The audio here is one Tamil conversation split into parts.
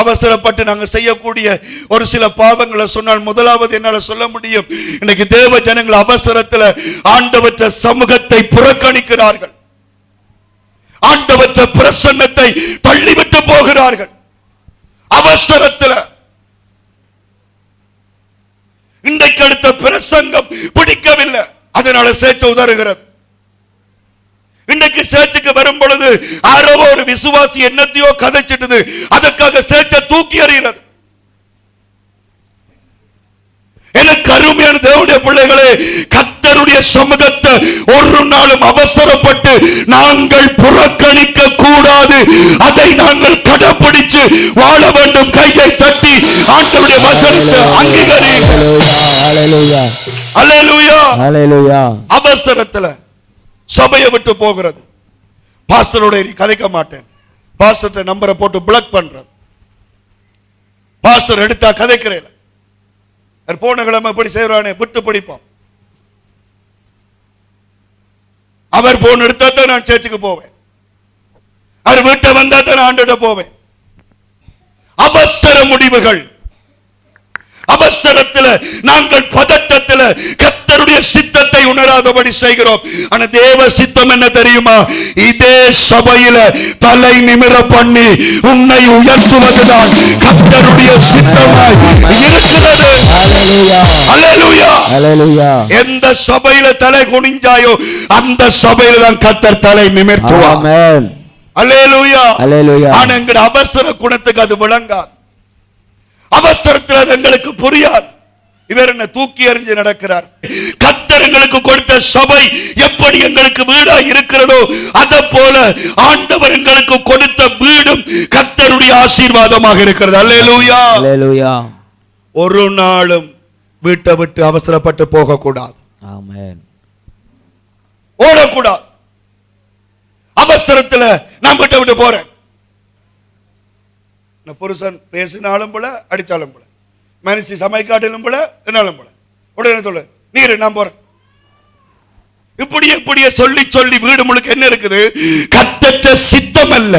அவசரப்பட்டு நாங்க செய்யக்கூடிய ஒரு சில பாவங்களை சொன்னால், முதலாவது என்னால சொல்ல முடியும், இன்னைக்கு தேவ ஜனங்கள் அவசரத்துல ஆண்டவற்ற சமூகத்தை புறக்கணிக்கிறார்கள், ஆண்டவற்ற பிரசன்னத்தை தள்ளிவிட்டு போகிறார்கள். அவசரத்துல இன்றைக்கு அடுத்த பிரசங்கம் பிடிக்கவில்லை, அதனால சேச்ச உதறுகிறது. இன்றைக்கு சேச்சுக்கு வரும் பொழுது யாரோ ஒரு விசுவாசி என்னத்தையோ கதைச்சிட்டது, அதற்காக சேச்ச தூக்கி எறிகிறது. எனக்கு அருமையான தேவனுடைய பிள்ளைகளே, கர்த்தருடைய சமூகத்தை ஒரு நாளும் அவசரப்பட்டு நாங்கள் புறக்கணிக்க கூடாது. அதை நாங்கள் கடைபிடிச்சு வாழ வேண்டும். கையை தட்டி ஆண்டவருடைய வசனத்தை அங்கீகரி. அல்லேலூயா, அல்லேலூயா. அவசரத்துல சபையை விட்டு போகிறது. பாஸ்டரோட கதைக்க மாட்டேன், பாஸ்டர் நம்பரை போட்டு பிளாக் பண்றது. பாஸ்டர் எடுத்தா கதைக்கிறேன், போன கிழமை எப்படி செய்வானே விட்டு படிப்போம். அவர் போன் எடுத்தா தான் நான் சேர்ச்சுக்கு போவேன், அவர் வீட்டை வந்தா தான் ஆண்டுகிட்ட போவேன். அவசர முடிவுகள், அவசரத்தில் நாங்கள் பதட்டத்தில் கர்த்தருடைய சித்தத்தை உணராதபடி செய்கிறோம். ஆனா தேவ சித்தம் என்ன தெரியுமா? இதே சபையில தலை நிமிர பண்ணி உன்னை உயர்த்துவதுதான் கர்த்தருடைய சித்தமாய் இருக்கிறது. அல்லேலூயா, அல்லேலூயா. எந்த சபையில தலை குனிஞ்சாயோ அந்த சபையில தான் கர்த்தர் தலை நிமிர்த்துவார். ஆமென். அல்லேலூயா, அல்லேலூயா. ஆனா எங்க அவசர குணத்துக்கு அது விளங்காது, அவசரத்தில் எங்களுக்கு புரியாது. இவர் என்ன தூக்கி எறிஞ்சு நடக்கிறார். கர்த்தர் எங்களுக்கு கொடுத்த சபை எப்படி எங்களுக்கு வீடா இருக்கிறதோ அத போல ஆண்டவர் எங்களுக்கு கொடுத்த வீடும் கர்த்தருடைய ஆசீர்வாதமாக இருக்கிறது. அல்லேலூயா, அல்லேலூயா. ஒரு நாளும் வீட்டை விட்டு அவசரப்பட்டு போக கூடாது. ஆமென். ஓடக்கூடாது. அவசரத்தில் நான் வீட்டை விட்டு போறேன், புருஷன் பேசினாலும் போல, அடிச்சாலும் போல, மனுஷி சமைக்காட்டிலும் போல, என்னாலும் போல, உடனே சொல்ல நீர் நான் போறேன். இப்படியே சொல்லி சொல்லி வீடு முழுக்க என்ன இருக்குது? கர்த்தருடைய சித்தம் அல்ல,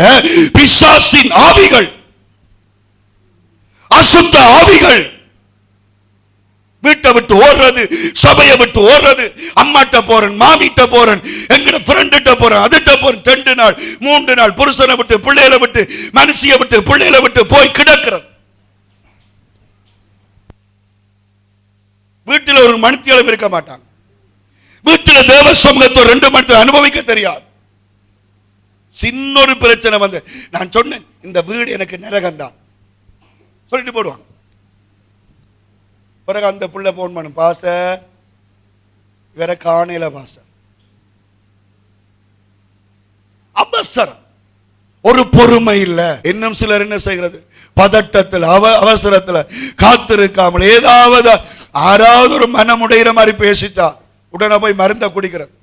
பிசாசின் ஆவிகள், அசுத்த ஆவிகள். வீட்டை விட்டு ஓடுறது, சபையை விட்டு ஓடுறது. அம்மாட்ட போறேன், மாமிட்ட போறேன், எங்கட ஃப்ரெண்ட்ட போறேன், அதுட்ட போறேன். 2 நாள் 3 நாள் புருஷனை விட்டு, பிள்ளைகளை விட்டு, மனுஷியை விட்டு, பிள்ளைகளை விட்டு போய் கிடக்கிறது. வீட்டில் ஒரு மணித்தியாலும் இருக்க மாட்டாங்க. வீட்டில் தேவ சமூகத்தை 2 மணி அனுபவிக்க தெரியாது. சின்ன ஒரு பிரச்சனை வந்து நான் சொன்னேன், இந்த வீடு எனக்கு நரகம் தான் சொல்லிட்டு போடுவாங்க. பிறகு அந்த புள்ள போன் பண்ணும், பாஸ்டர் வேற காணையில பாஸ்டர். அவசரம், ஒரு பொறுமை இல்ல. இன்னும் சிலர் என்ன செய்கிறது? பதட்டத்தில் அவசரத்தில் காத்திருக்காமல் ஏதாவது யாராவது ஒரு மனமுடைகிற மாதிரி பேசிட்டா உடனே போய் மருந்த குடிக்கிறது,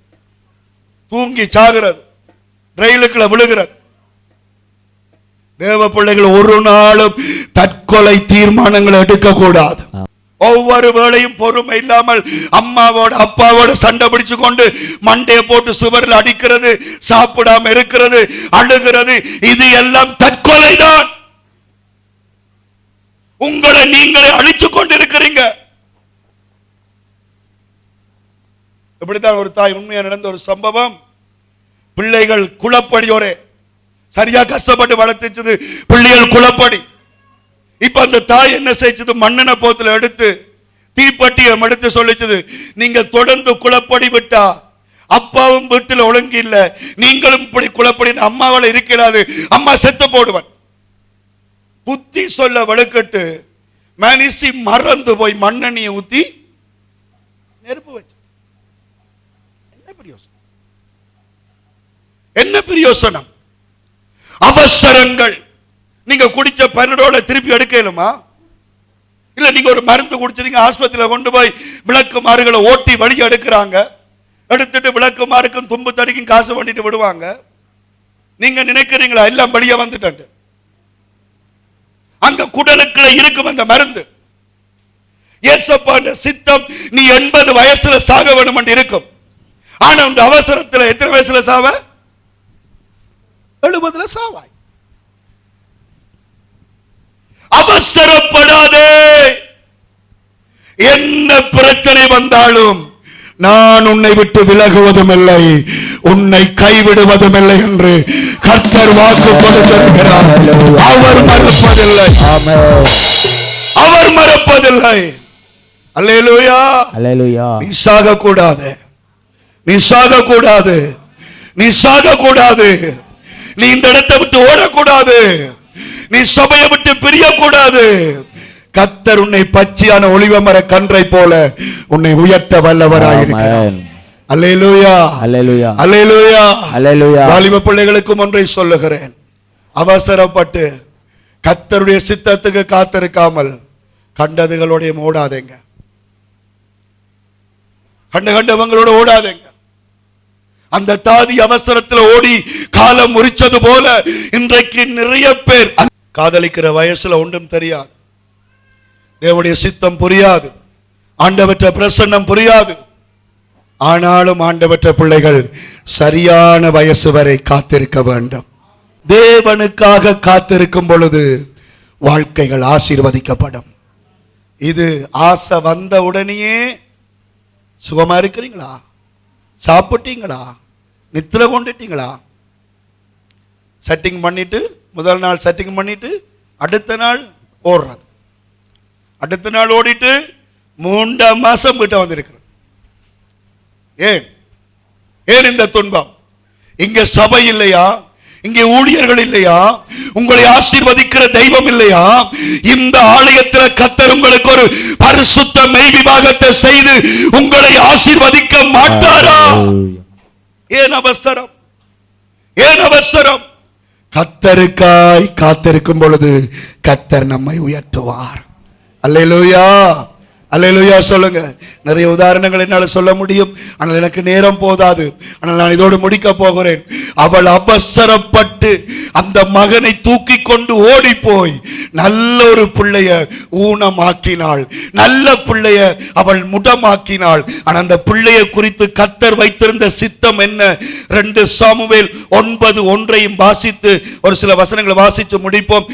தூங்கி சாகிறது, ரயிலுக்குள்ள விழுகிறது. தேவ பிள்ளைகள் ஒரு நாளும் தற்கொலை தீர்மானங்களை எடுக்க கூடாது. ஒவ்வொரு வேளையும் பொறுமை இல்லாமல் அம்மாவோட அப்பாவோட சண்டை பிடிச்சு கொண்டு மண்டையை போட்டு சுவரில் அடிக்கிறது, சாப்பிடாம இருக்கிறது, அழுகிறது, இது எல்லாம் தற்கொலை தான். உங்களை நீங்களே அழிச்சு கொண்டு இருக்கிறீங்க. இப்படித்தான் ஒரு தாய், உண்மையா நடந்த ஒரு சம்பவம். பிள்ளைகள் குளப்படியோரே சரியா கஷ்டப்பட்டு வளர்த்துச்சது, பிள்ளைகள் குளப்படி. இப்ப அந்த தாய் என்ன செய்தது? மண்ணெண்ண போத்துல எடுத்து தீப்பட்டியம் எடுத்து சொல்லிச்சது, நீங்க தொடர்ந்து குளப்படி விட்டா அப்பாவும் வீட்டில் ஒழுங்கு இல்ல, நீங்களும் இப்படி குளப்படி அம்மாவால இருக்கலாது, அம்மா செத்து போடுவன். புத்தி சொல்ல வழுக்கட்டு மனுஷி மறந்து போய் மண்ணெண்ணியை ஊத்தி நெருப்பு வச்சு. என்ன பிரயோசனம்? அவசரங்கள். நீங்க குடிச்ச பன்னோட திருப்பி எடுக்கலுமா? இல்ல நீங்க ஒரு மருந்து குடிச்சிருங்க, ஆஸ்பத்திரியில கொண்டு போய் விளக்கு மாறுகளை ஓட்டி வழி எடுக்கிறாங்க, எடுத்துட்டு விளக்கு மாறுக்கும் தும்பு தடிக்கும் காசு பண்ணிட்டு விடுவாங்க. நீங்க நினைக்கிறீங்களா எல்லாம் வழியா வந்துட்டு? அங்க குடலுக்குள்ள இருக்கும் அந்த மருந்து. ஏசப்பாண்ட சித்தம் நீ 80 வயசுல சாக வேணும் என்று இருக்கும். ஆனா உங்க அவசரத்துல எத்தனை வயசுல சாவ? 70ல சாவாய். அவசரப்படாதே. என்ன பிரச்சனை வந்தாலும் நான் உன்னை விட்டு விலகுவதும் இல்லை, உன்னை கைவிடுவதும் இல்லை என்று கர்த்தர் வாக்கு கொடுத்திருக்கிறார். அவர் மறப்பதில்லை, அவர் மறப்பதில்லை. அல்லேலூயா, அல்லேலூயா. நீ சாக கூடாது, நீ சாக கூடாது, நீ சாக கூடாது. நீ இந்த இடத்தை விட்டு ஓடக்கூடாது, நீ சபையை விட்டு பிரியக்கூடாது. கர்த்தர் உன்னை பச்சையான ஒலிவ மர கன்றை போல உன்னை உயர்த்த வல்லவராயிருக்கிறார். அல்லேலூயா, அல்லேலூயா, அல்லேலூயா, அல்லேலூயா. வாலிப பிள்ளைகளுக்கும் ஒன்றை சொல்லுகிறேன், அவசரப்பட்டு கர்த்தருடைய சித்தத்துக்கு காத்திருக்காமல் கண்டதுகளோட ஓடாதேங்க, கண்டவங்களோட ஓடாதேங்க. அந்த தாதி அவசரத்தில் ஓடி காலம் முறிச்சது போல இன்றைக்கு நிறைய பேர் காதலிக்கிற வயசுல ஒன்றும் தெரியாது, தேவனுடைய சித்தம் புரியாது, ஆண்டவற்ற பிரசன்னம் புரியாது. ஆனாலும் ஆண்டவற்ற பிள்ளைகள் சரியான வயசு வரை காத்திருக்க வேண்டும். தேவனுக்காக காத்திருக்கும் பொழுது வாழ்க்கைகள் ஆசீர்வதிக்கப்படும். இது ஆசை வந்த உடனேயே சுகமா இருக்கிறீங்களா, சாப்பிட்டீங்களா, நித்திர கொண்டுட்டீங்களா, செட்டிங் பண்ணிட்டு முதல் நாள் செட்டிங் பண்ணிட்டு அடுத்த நாள் ஓடுறது, அடுத்த நாள் ஓடிட்டு 3 மாசம் வீட்டை வந்திருக்கிறேன். ஏன் ஏன் இந்த துன்பம்? இங்க சபை இல்லையா, இங்கே ஊழியர்கள் இல்லையா, உங்களை ஆசீர்வதிக்கிற தெய்வம் இல்லையா? இந்த ஆலயத்தில் கர்த்தர் உங்களுக்கு ஒரு பரிசுத்த மெய் விவாகத்தை செய்து உங்களை ஆசீர்வதிக்க மாட்டாரா? ஏன் அவசரம், ஏன் அவசரம்? கர்த்தருக்காய் காத்திருக்கும் பொழுது கர்த்தர் நம்மை உயர்த்துவார். அல்லேலூயா, அல்லேலூயா சொல்லுங்க. நிறைய உதாரணங்கள் என்னால சொல்ல முடியும், ஆனால் எனக்கு நேரம் போதாது. ஆனால் நான் இதோடு முடிக்க போகிறேன். அவள் அவசரப்பட்டு அந்த மகனை தூக்கி கொண்டு ஓடி போய் நல்ல ஒரு பிள்ளைய ஊனமாக்கினாள், நல்ல பிள்ளைய அவள் முடமாக்கினாள். ஆனால் அந்த பிள்ளைய குறித்து கர்த்தர் வைத்திருந்த சித்தம் என்ன? 2 சாமுவேல் 9:1 வாசித்து ஒரு சில வசனங்களை வாசித்து முடிப்போம்.